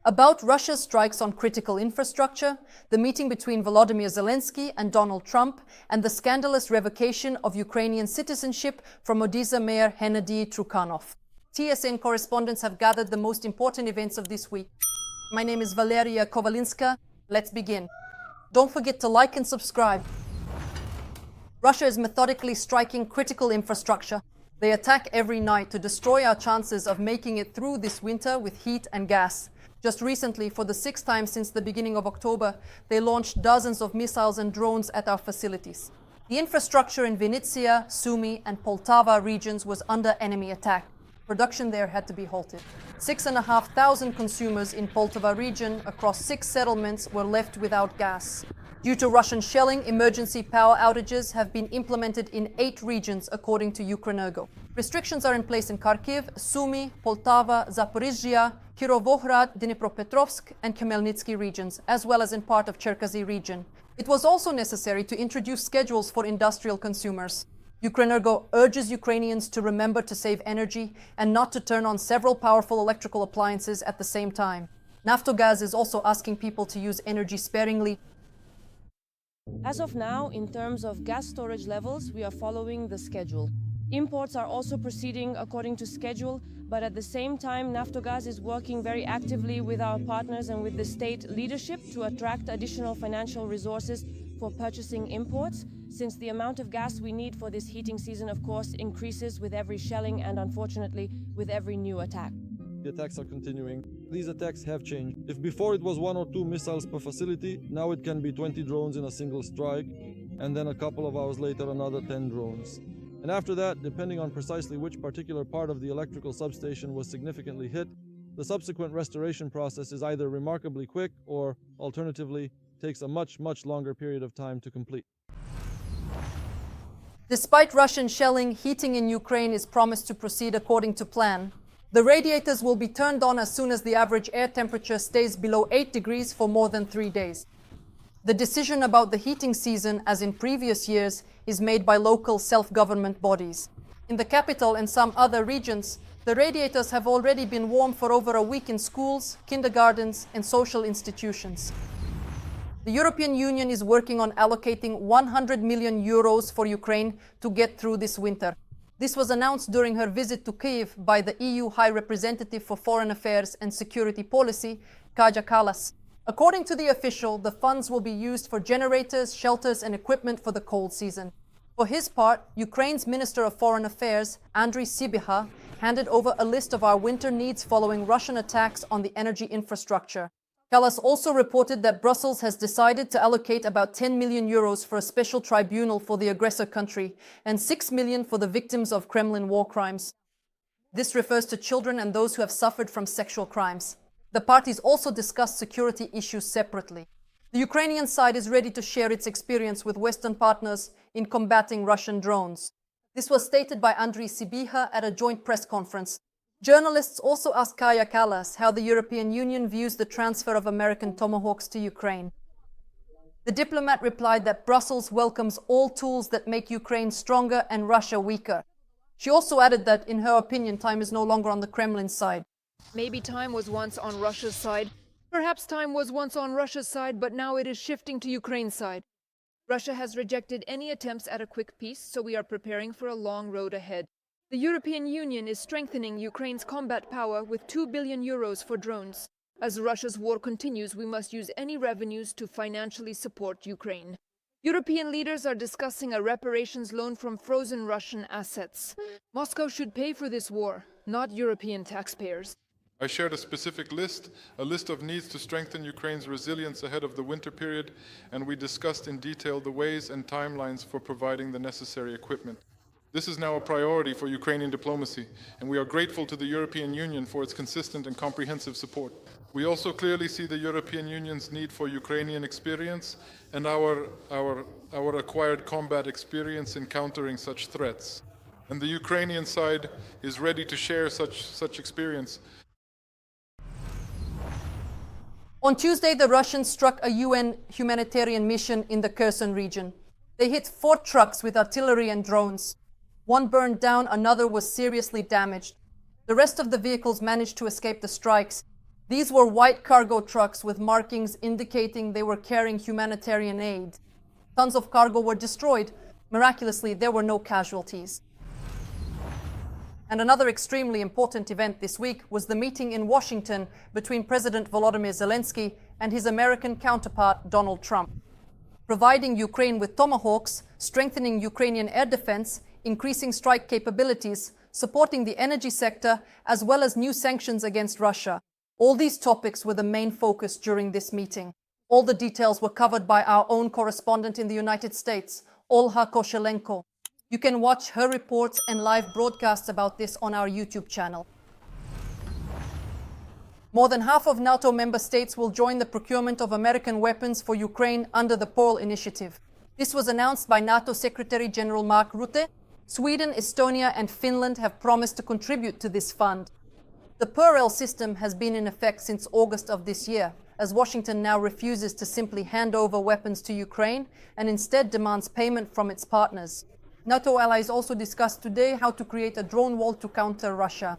About Russia's strikes on critical infrastructure, the meeting between Volodymyr Zelensky and Donald Trump, and the scandalous revocation of Ukrainian citizenship from Odessa Mayor Hennady Trukhanov. TSN correspondents have gathered the most important events of this week. My name is Valeria Kovalinska. Let's begin. Don't forget to like and subscribe. Russia is methodically striking critical infrastructure. They attack every night to destroy our chances of making it through this winter with heat and gas. Just recently, for the sixth time since the beginning of October, they launched dozens of missiles and drones at our facilities. The infrastructure in Vinnytsia, Sumy, and Poltava regions was under enemy attack. Production there had to be halted. 6,500 consumers in Poltava region across 6 settlements were left without gas. Due to Russian shelling, emergency power outages have been implemented in 8 regions, according to Ukrenergo. Restrictions are in place in Kharkiv, Sumy, Poltava, Zaporizhzhia, Kirovohrad, Dnipropetrovsk, and Khmelnytsky regions, as well as in part of Cherkasy region. It was also necessary to introduce schedules for industrial consumers. Ukrenergo urges Ukrainians to remember to save energy and not to turn on several powerful electrical appliances at the same time. Naftogaz is also asking people to use energy sparingly. As of now, in terms of gas storage levels, we are following the schedule. Imports are also proceeding according to schedule, but at the same time, Naftogaz is working very actively with our partners and with the state leadership to attract additional financial resources for purchasing imports, since the amount of gas we need for this heating season, of course, increases with every shelling and, unfortunately, with every new attack. The attacks are continuing. These attacks have changed. If before it was 1 or 2 missiles per facility, now it can be 20 drones in a single strike, and then a couple of hours later another 10 drones. And after that, depending on precisely which particular part of the electrical substation was significantly hit, the subsequent restoration process is either remarkably quick or, alternatively, takes a much longer period of time to complete. Despite Russian shelling, heating in Ukraine is promised to proceed according to plan. The radiators will be turned on as soon as the average air temperature stays below 8 degrees for more than 3 days. The decision about the heating season, as in previous years, is made by local self-government bodies. In the capital and some other regions, the radiators have already been warm for over a week in schools, kindergartens, and social institutions. The European Union is working on allocating 100 million euros for Ukraine to get through this winter. This was announced during her visit to Kyiv by the EU High Representative for Foreign Affairs and Security Policy, Kaja Kallas. According to the official, the funds will be used for generators, shelters, and equipment for the cold season. For his part, Ukraine's Minister of Foreign Affairs, Andriy Sybiha, handed over a list of our winter needs following Russian attacks on the energy infrastructure. Kallas also reported that Brussels has decided to allocate about 10 million euros for a special tribunal for the aggressor country and 6 million for the victims of Kremlin war crimes. This refers to children and those who have suffered from sexual crimes. The parties also discussed security issues separately. The Ukrainian side is ready to share its experience with Western partners in combating Russian drones. This was stated by Andriy Sybiha at a joint press conference. Journalists also asked Kaja Kallas how the European Union views the transfer of American Tomahawks to Ukraine. The diplomat replied that Brussels welcomes all tools that make Ukraine stronger and Russia weaker. She also added that, in her opinion, time is no longer on the Kremlin side. Maybe time was once on Russia's side. Perhaps time was once on Russia's side, but now it is shifting to Ukraine's side. Russia has rejected any attempts at a quick peace, so we are preparing for a long road ahead. The European Union is strengthening Ukraine's combat power with 2 billion euros for drones. As Russia's war continues, we must use any revenues to financially support Ukraine. European leaders are discussing a reparations loan from frozen Russian assets. Moscow should pay for this war, not European taxpayers. I shared a specific list, a list of needs to strengthen Ukraine's resilience ahead of the winter period, and we discussed in detail the ways and timelines for providing the necessary equipment. This is now a priority for Ukrainian diplomacy, and we are grateful to the European Union for its consistent and comprehensive support. We also clearly see the European Union's need for Ukrainian experience and our acquired combat experience in countering such threats. And the Ukrainian side is ready to share such experience. On Tuesday, the Russians struck a UN humanitarian mission in the Kherson region. They hit 4 trucks with artillery and drones. One burned down, another was seriously damaged. The rest of the vehicles managed to escape the strikes. These were white cargo trucks with markings indicating they were carrying humanitarian aid. Tons of cargo were destroyed. Miraculously, there were no casualties. And another extremely important event this week was the meeting in Washington between President Volodymyr Zelensky and his American counterpart, Donald Trump. Providing Ukraine with Tomahawks, strengthening Ukrainian air defense, increasing strike capabilities, supporting the energy sector, as well as new sanctions against Russia. All these topics were the main focus during this meeting. All the details were covered by our own correspondent in the United States, Olha Koshelenko. You can watch her reports and live broadcasts about this on our YouTube channel. More than half of NATO member states will join the procurement of American weapons for Ukraine under the Pearl Initiative. This was announced by NATO Secretary General Mark Rutte. Sweden, Estonia and Finland have promised to contribute to this fund. The Pearl system has been in effect since August of this year, as Washington now refuses to simply hand over weapons to Ukraine and instead demands payment from its partners. NATO allies also discussed today how to create a drone wall to counter Russia.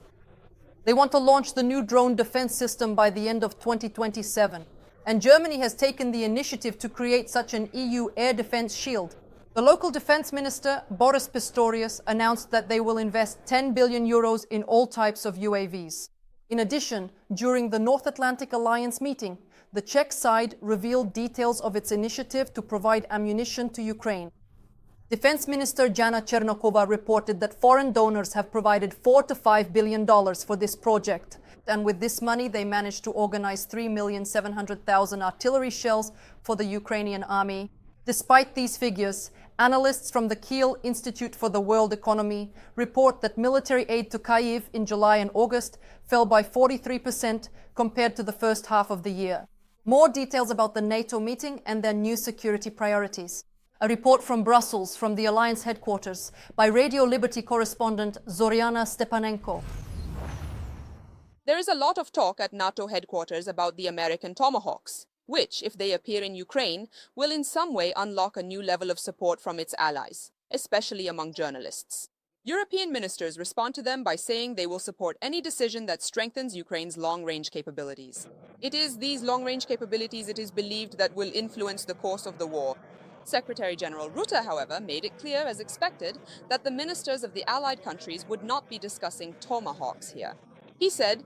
They want to launch the new drone defense system by the end of 2027. And Germany has taken the initiative to create such an EU air defense shield. The local defense minister, Boris Pistorius, announced that they will invest 10 billion euros in all types of UAVs. In addition, during the North Atlantic Alliance meeting, the Czech side revealed details of its initiative to provide ammunition to Ukraine. Defense Minister Jana Chernokova reported that foreign donors have provided $4 to $5 billion for this project. And with this money, they managed to organize 3,700,000 artillery shells for the Ukrainian army. Despite these figures, analysts from the Kiel Institute for the World Economy report that military aid to Kyiv in July and August fell by 43% compared to the first half of the year. More details about the NATO meeting and their new security priorities. A report from Brussels, from the Alliance headquarters, by Radio Liberty correspondent Zoriana Stepanenko. There is a lot of talk at NATO headquarters about the American Tomahawks, which, if they appear in Ukraine, will in some way unlock a new level of support from its allies, especially among journalists. European ministers respond to them by saying they will support any decision that strengthens Ukraine's long-range capabilities. It is these long-range capabilities, it is believed, that will influence the course of the war. Secretary General Rutte, however, made it clear, as expected, that the ministers of the allied countries would not be discussing Tomahawks here. He said,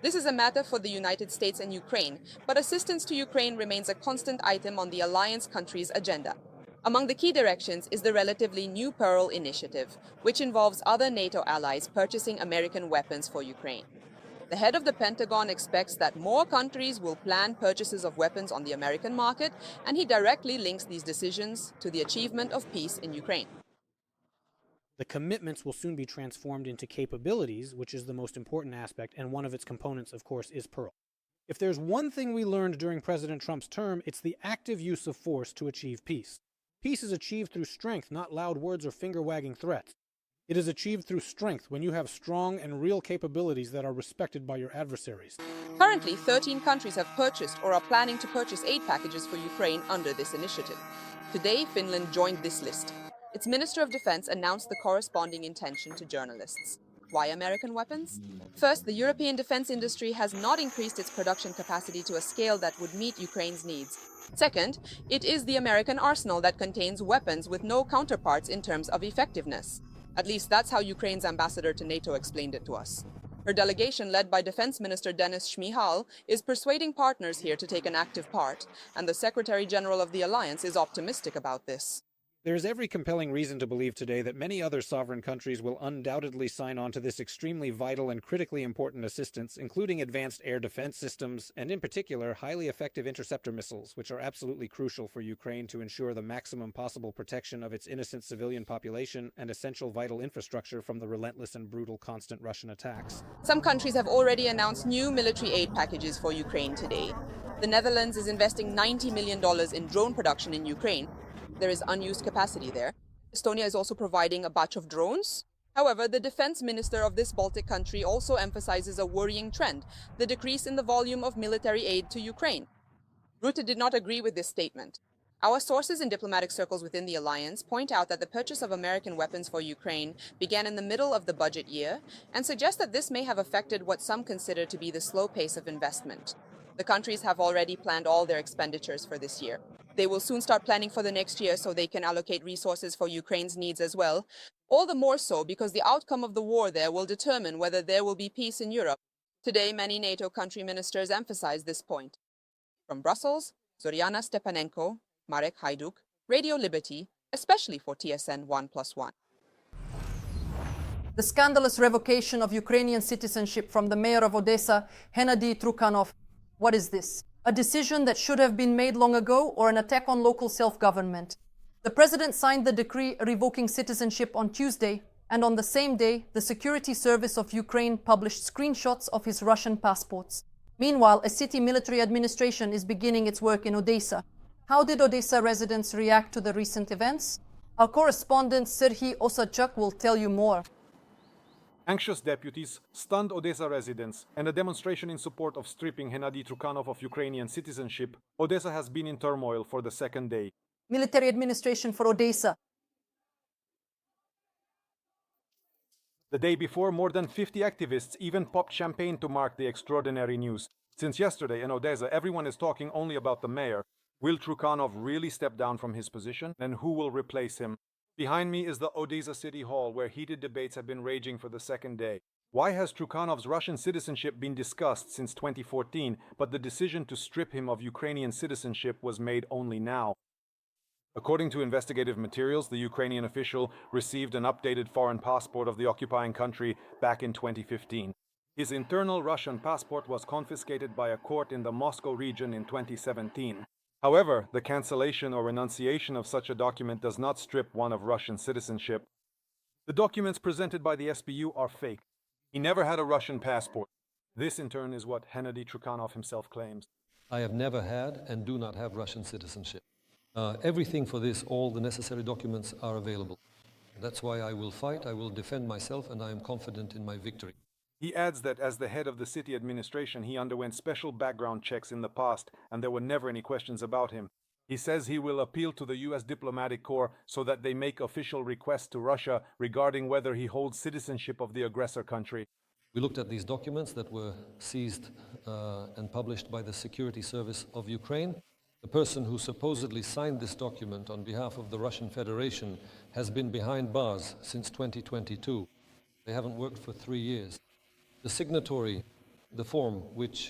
"This is a matter for the United States and Ukraine, but assistance to Ukraine remains a constant item on the alliance countries' agenda." Among the key directions is the relatively new Pearl Initiative, which involves other NATO allies purchasing American weapons for Ukraine. The head of the Pentagon expects that more countries will plan purchases of weapons on the American market, and he directly links these decisions to the achievement of peace in Ukraine. The commitments will soon be transformed into capabilities, which is the most important aspect, and one of its components, of course, is Pearl. If there's one thing we learned during President Trump's term, it's the active use of force to achieve peace. Peace is achieved through strength, not loud words or finger-wagging threats. It is achieved through strength when you have strong and real capabilities that are respected by your adversaries. Currently, 13 countries have purchased or are planning to purchase aid packages for Ukraine under this initiative. Today, Finland joined this list. Its Minister of Defense announced the corresponding intention to journalists. Why American weapons? First, the European defense industry has not increased its production capacity to a scale that would meet Ukraine's needs. Second, it is the American arsenal that contains weapons with no counterparts in terms of effectiveness. At least that's how Ukraine's ambassador to NATO explained it to us. Her delegation, led by Defense Minister Denis Shmyhal, is persuading partners here to take an active part, and the Secretary General of the Alliance is optimistic about this. There is every compelling reason to believe today that many other sovereign countries will undoubtedly sign on to this extremely vital and critically important assistance, including advanced air defense systems, and in particular, highly effective interceptor missiles, which are absolutely crucial for Ukraine to ensure the maximum possible protection of its innocent civilian population and essential vital infrastructure from the relentless and brutal constant Russian attacks. Some countries have already announced new military aid packages for Ukraine today. The Netherlands is investing $90 million in drone production in Ukraine. There is unused capacity there. Estonia is also providing a batch of drones. However, the defense minister of this Baltic country also emphasizes a worrying trend, the decrease in the volume of military aid to Ukraine. Rutte did not agree with this statement. Our sources in diplomatic circles within the alliance point out that the purchase of American weapons for Ukraine began in the middle of the budget year and suggest that this may have affected what some consider to be the slow pace of investment. The countries have already planned all their expenditures for this year. They will soon start planning for the next year so they can allocate resources for Ukraine's needs as well, all the more so because the outcome of the war there will determine whether there will be peace in Europe. Today, many NATO country ministers emphasize this point. From Brussels, Zoriana Stepanenko, Marek Hajduk, Radio Liberty, especially for TSN 1+1. The scandalous revocation of Ukrainian citizenship from the mayor of Odessa, Hennady Trukhanov. What is this? A decision that should have been made long ago, or an attack on local self-government? The president signed the decree revoking citizenship on Tuesday, and on the same day, the Security Service of Ukraine published screenshots of his Russian passports. Meanwhile, a city military administration is beginning its work in Odessa. How did Odessa residents react to the recent events? Our correspondent Serhiy Osadchuk will tell you more. Anxious deputies, stunned Odessa residents, and a demonstration in support of stripping Hennady Trukhanov of Ukrainian citizenship, Odessa has been in turmoil for the second day. Military administration for Odessa. The day before, more than 50 activists even popped champagne to mark the extraordinary news. Since yesterday in Odessa, everyone is talking only about the mayor. Will Trukhanov really step down from his position? And who will replace him? Behind me is the Odessa City Hall, where heated debates have been raging for the second day. Why has Trukhanov's Russian citizenship been discussed since 2014, but the decision to strip him of Ukrainian citizenship was made only now? According to investigative materials, the Ukrainian official received an updated foreign passport of the occupying country back in 2015. His internal Russian passport was confiscated by a court in the Moscow region in 2017. However, the cancellation or renunciation of such a document does not strip one of Russian citizenship. The documents presented by the SBU are fake. He never had a Russian passport. This, in turn, is what Hennady Trukhanov himself claims. I have never had and do not have Russian citizenship. Everything for this, all the necessary documents are available. That's why I will fight, I will defend myself, and I am confident in my victory. He adds that as the head of the city administration, he underwent special background checks in the past, and there were never any questions about him. He says he will appeal to the US diplomatic corps so that they make official requests to Russia regarding whether he holds citizenship of the aggressor country. We looked at these documents that were seized and published by the Security Service of Ukraine. The person who supposedly signed this document on behalf of the Russian Federation has been behind bars since 2022. They haven't worked for 3 years. The signatory, the form which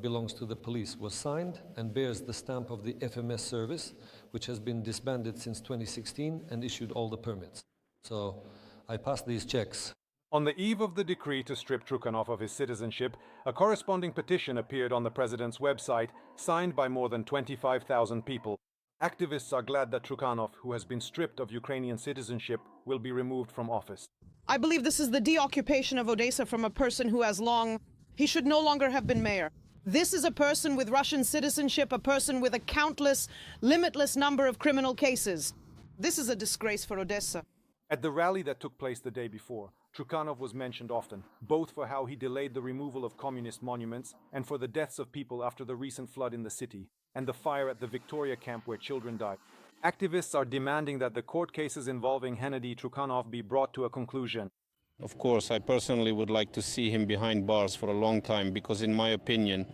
belongs to the police, was signed and bears the stamp of the FMS service, which has been disbanded since 2016 and issued all the permits. So I passed these checks. On the eve of the decree to strip Trukhanov of his citizenship, a corresponding petition appeared on the president's website, signed by more than 25,000 people. Activists are glad that Trukhanov, who has been stripped of Ukrainian citizenship, will be removed from office. I believe this is the deoccupation of Odessa from a person who has he should no longer have been mayor. This is a person with Russian citizenship, a person with a countless, limitless number of criminal cases. This is a disgrace for Odessa. At the rally that took place the day before, Trukhanov was mentioned often, both for how he delayed the removal of communist monuments and for the deaths of people after the recent flood in the city and the fire at the Victoria camp where children died. Activists are demanding that the court cases involving Hennady Trukhanov be brought to a conclusion. Of course, I personally would like to see him behind bars for a long time because, in my opinion,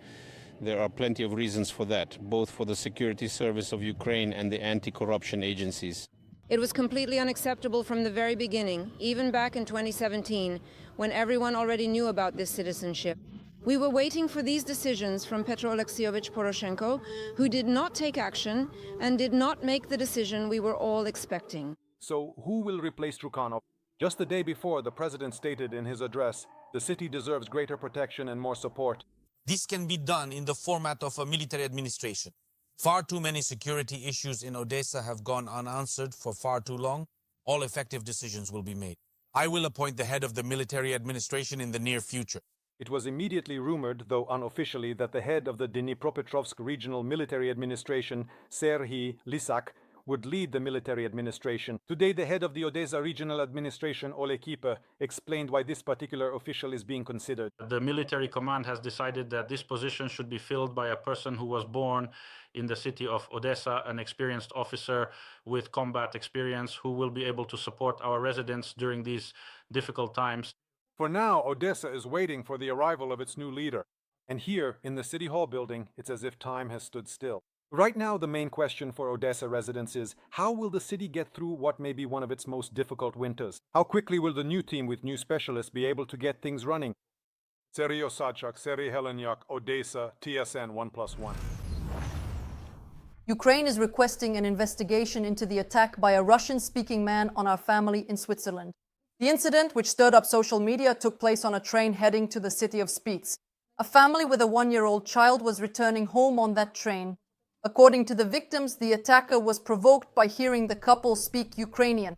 there are plenty of reasons for that, both for the Security Service of Ukraine and the anti-corruption agencies. It was completely unacceptable from the very beginning, even back in 2017, when everyone already knew about this citizenship. We were waiting for these decisions from Petro Alexievich Poroshenko, who did not take action and did not make the decision we were all expecting. So who will replace Trukhanov? Just the day before, the president stated in his address, the city deserves greater protection and more support. This can be done in the format of a military administration. Far too many security issues in Odessa have gone unanswered for far too long. All effective decisions will be made. I will appoint the head of the military administration in the near future. It was immediately rumored, though unofficially, that the head of the Dnipropetrovsk Regional Military Administration, Serhiy Lysak, would lead the military administration. Today, the head of the Odessa Regional Administration, Ole Kiepe, explained why this particular official is being considered. The military command has decided that this position should be filled by a person who was born in the city of Odessa, an experienced officer with combat experience who will be able to support our residents during these difficult times. For now, Odessa is waiting for the arrival of its new leader. And here, in the City Hall building, it's as if time has stood still. Right now, the main question for Odessa residents is, how will the city get through what may be one of its most difficult winters? How quickly will the new team with new specialists be able to get things running? Serhiy Osadchuk, Serhiy Heleniuk, Odessa, TSN 1+1. Ukraine is requesting an investigation into the attack by a Russian-speaking man on our family in Switzerland. The incident, which stirred up social media, took place on a train heading to the city of Spiez. A family with a 1-year-old child was returning home on that train. According to the victims, the attacker was provoked by hearing the couple speak Ukrainian.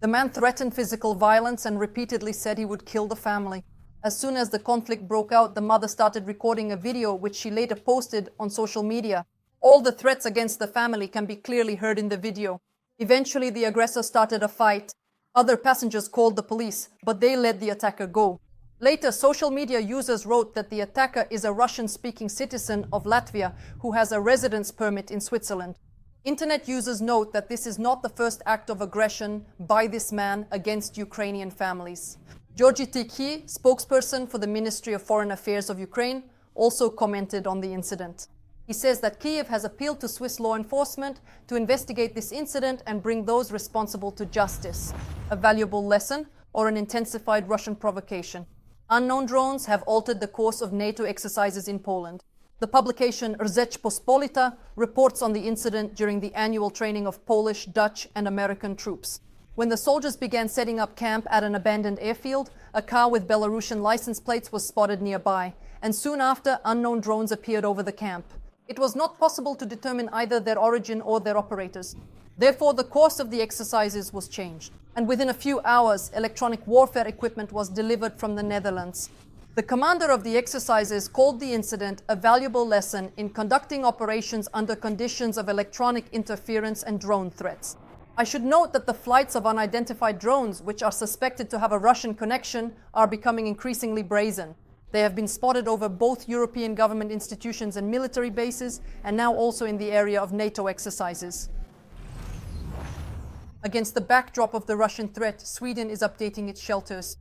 The man threatened physical violence and repeatedly said he would kill the family. As soon as the conflict broke out, the mother started recording a video which she later posted on social media. All the threats against the family can be clearly heard in the video. Eventually, the aggressor started a fight. Other passengers called the police, but they let the attacker go. Later, social media users wrote that the attacker is a Russian-speaking citizen of Latvia who has a residence permit in Switzerland. Internet users note that this is not the first act of aggression by this man against Ukrainian families. Georgy Tikhi, spokesperson for the Ministry of Foreign Affairs of Ukraine, also commented on the incident. He says that Kyiv has appealed to Swiss law enforcement to investigate this incident and bring those responsible to justice. A valuable lesson or an intensified Russian provocation? Unknown drones have altered the course of NATO exercises in Poland. The publication Rzeczpospolita reports on the incident during the annual training of Polish, Dutch and American troops. When the soldiers began setting up camp at an abandoned airfield, a car with Belarusian license plates was spotted nearby, and soon after, unknown drones appeared over the camp. It was not possible to determine either their origin or their operators. Therefore, the course of the exercises was changed, and within a few hours, electronic warfare equipment was delivered from the Netherlands. The commander of the exercises called the incident a valuable lesson in conducting operations under conditions of electronic interference and drone threats. I should note that the flights of unidentified drones, which are suspected to have a Russian connection, are becoming increasingly brazen. They have been spotted over both European government institutions and military bases, and now also in the area of NATO exercises. Against the backdrop of the Russian threat, Sweden is updating its shelters.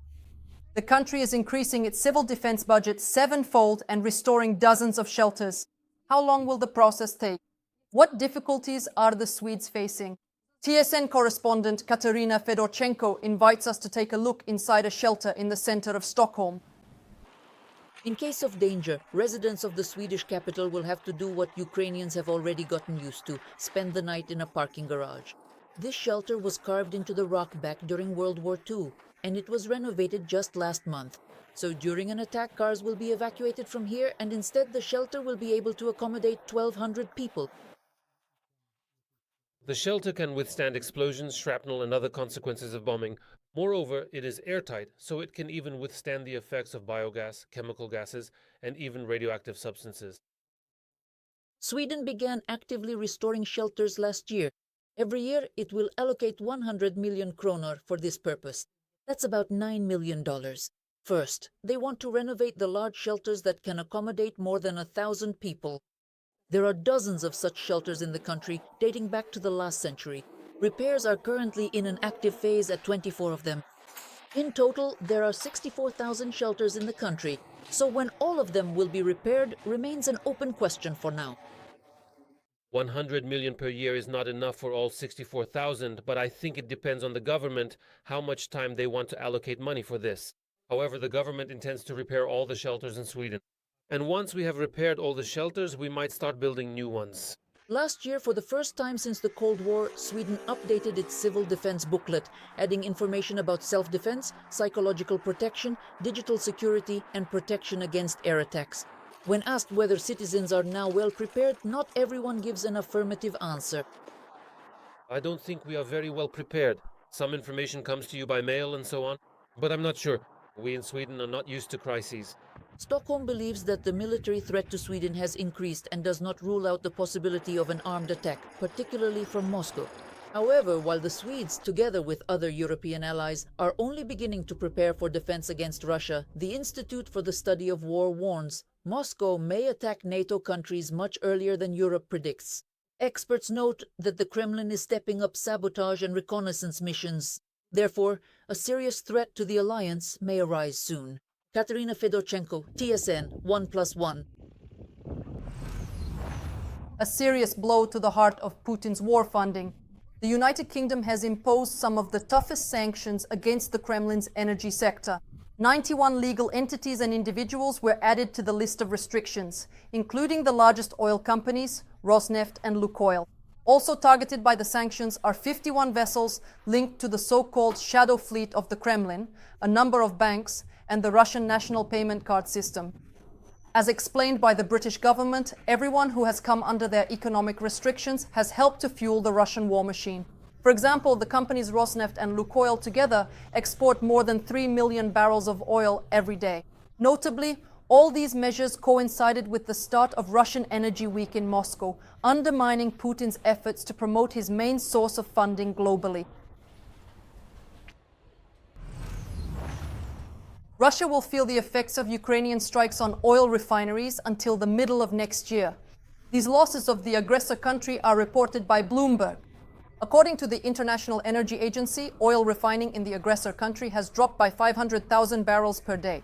The country is increasing its civil defense budget 7-fold and restoring dozens of shelters. How long will the process take? What difficulties are the Swedes facing? TSN correspondent Katarina Fedorchenko invites us to take a look inside a shelter in the center of Stockholm. In case of danger, residents of the Swedish capital will have to do what Ukrainians have already gotten used to, spend the night in a parking garage. This shelter was carved into the rock back during World War II, and it was renovated just last month. So during an attack, cars will be evacuated from here, and instead the shelter will be able to accommodate 1,200 people. The shelter can withstand explosions, shrapnel and other consequences of bombing. Moreover, it is airtight, so it can even withstand the effects of biogas, chemical gases, and even radioactive substances. Sweden began actively restoring shelters last year. Every year, it will allocate 100 million kronor for this purpose. That's about $9 million. First, they want to renovate the large shelters that can accommodate more than 1,000 people. There are dozens of such shelters in the country, dating back to the last century. Repairs are currently in an active phase at 24 of them. In total, there are 64,000 shelters in the country, so when all of them will be repaired remains an open question for now. 100 million per year is not enough for all 64,000, but I think it depends on the government how much time they want to allocate money for this. However, the government intends to repair all the shelters in Sweden. And once we have repaired all the shelters, we might start building new ones. Last year, for the first time since the Cold War, Sweden updated its civil defense booklet, adding information about self-defense, psychological protection, digital security, and protection against air attacks. When asked whether citizens are now well prepared, not everyone gives an affirmative answer. I don't think we are very well prepared. Some information comes to you by mail and so on, but I'm not sure. We in Sweden are not used to crises. Stockholm believes that the military threat to Sweden has increased and does not rule out the possibility of an armed attack, particularly from Moscow. However, while the Swedes, together with other European allies, are only beginning to prepare for defense against Russia, the Institute for the Study of War warns Moscow may attack NATO countries much earlier than Europe predicts. Experts note that the Kremlin is stepping up sabotage and reconnaissance missions. Therefore, a serious threat to the alliance may arise soon. Katerina Fedorchenko, TSN 1+1. A serious blow to the heart of Putin's war funding. The United Kingdom has imposed some of the toughest sanctions against the Kremlin's energy sector. 91 legal entities and individuals were added to the list of restrictions, including the largest oil companies, Rosneft and Lukoil. Also targeted by the sanctions are 51 vessels linked to the so-called shadow fleet of the Kremlin, a number of banks, and the Russian national payment card system. As explained by the British government, everyone who has come under their economic restrictions has helped to fuel the Russian war machine. For example, the companies Rosneft and Lukoil together export more than 3 million barrels of oil every day. Notably, all these measures coincided with the start of Russian Energy Week in Moscow, undermining Putin's efforts to promote his main source of funding globally. Russia will feel the effects of Ukrainian strikes on oil refineries until the middle of next year. These losses of the aggressor country are reported by Bloomberg. According to the International Energy Agency, oil refining in the aggressor country has dropped by 500,000 barrels per day.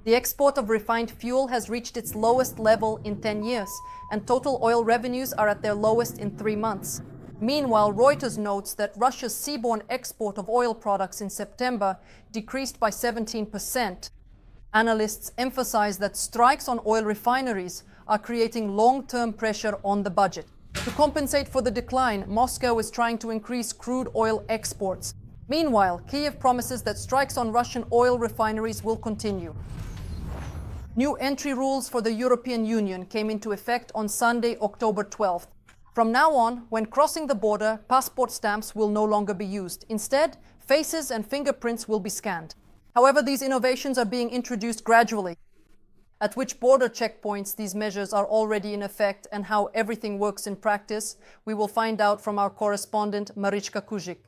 The export of refined fuel has reached its lowest level in 10 years, and total oil revenues are at their lowest in 3 months. Meanwhile, Reuters notes that Russia's seaborne export of oil products in September decreased by 17%. Analysts emphasize that strikes on oil refineries are creating long-term pressure on the budget. To compensate for the decline, Moscow is trying to increase crude oil exports. Meanwhile, Kiev promises that strikes on Russian oil refineries will continue. New entry rules for the European Union came into effect on Sunday, October 12th. From now on, when crossing the border, passport stamps will no longer be used. Instead, faces and fingerprints will be scanned. However, these innovations are being introduced gradually. At which border checkpoints these measures are already in effect and how everything works in practice, we will find out from our correspondent Marichka Kuzik.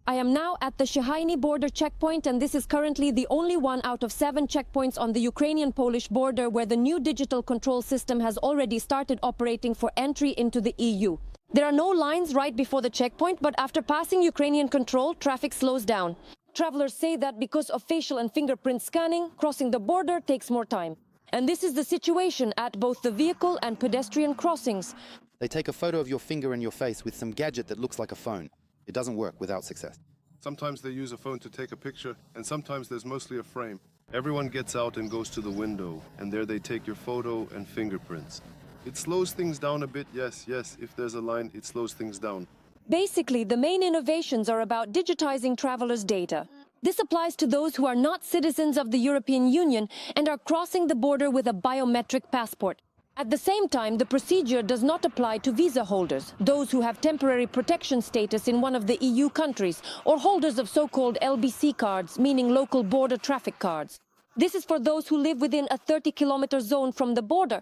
I am now at the Shehaini border checkpoint, and this is currently the only one out of 7 checkpoints on the Ukrainian-Polish border where the new digital control system has already started operating for entry into the EU. There are no lines right before the checkpoint, but after passing Ukrainian control, traffic slows down. Travelers say that because of facial and fingerprint scanning, crossing the border takes more time. And this is the situation at both the vehicle and pedestrian crossings. They take a photo of your finger and your face with some gadget that looks like a phone. It doesn't work without success. Sometimes they use a phone to take a picture, and sometimes there's mostly a frame. Everyone gets out and goes to the window, and there they take your photo and fingerprints. It slows things down a bit, yes, if there's a line, it slows things down. Basically, the main innovations are about digitizing travelers' data. This applies to those who are not citizens of the European Union and are crossing the border with a biometric passport. At the same time, the procedure does not apply to visa holders, those who have temporary protection status in one of the EU countries, or holders of so-called LBC cards, meaning local border traffic cards. This is for those who live within a 30-kilometer zone from the border.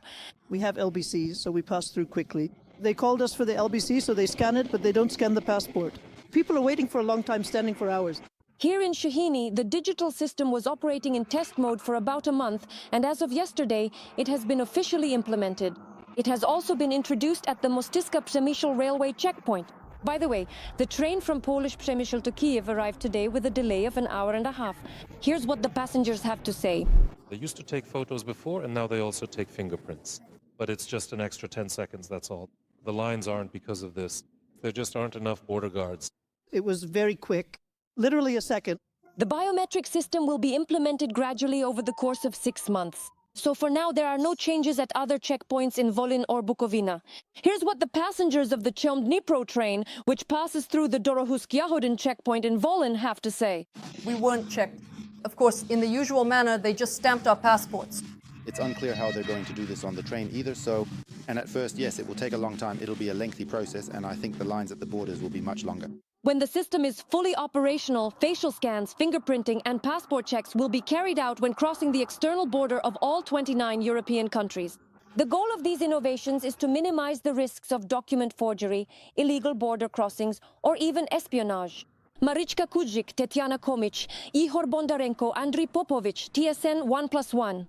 We have LBCs, so we pass through quickly. They called us for the LBC, so they scan it, but they don't scan the passport. People are waiting for a long time, standing for hours. Here in Shehaini, the digital system was operating in test mode for about a month, and as of yesterday, it has been officially implemented. It has also been introduced at the Mostyska Przemysl railway checkpoint. By the way, the train from Polish Przemysl to Kiev arrived today with a delay of an hour and a half. Here's what the passengers have to say. They used to take photos before, and now they also take fingerprints. But it's just an extra 10 seconds, that's all. The lines aren't because of this. There just aren't enough border guards. It was very quick. Literally a second. The biometric system will be implemented gradually over the course of 6 months. So for now, there are no changes at other checkpoints in Volyn or Bukovina. Here's what the passengers of the Chelm-Dnipro train, which passes through the Dorohusk-Yahodin checkpoint in Volyn, have to say. We weren't checked. Of course, in the usual manner, they just stamped our passports. It's unclear how they're going to do this on the train either, and at first, yes, it will take a long time. It'll be a lengthy process, and I think the lines at the borders will be much longer. When the system is fully operational, facial scans, fingerprinting, and passport checks will be carried out when crossing the external border of all 29 European countries. The goal of these innovations is to minimize the risks of document forgery, illegal border crossings, or even espionage. Marichka Kudzik, Tetiana Komic, Ihor Bondarenko, Andriy Popovich, TSN 1+1.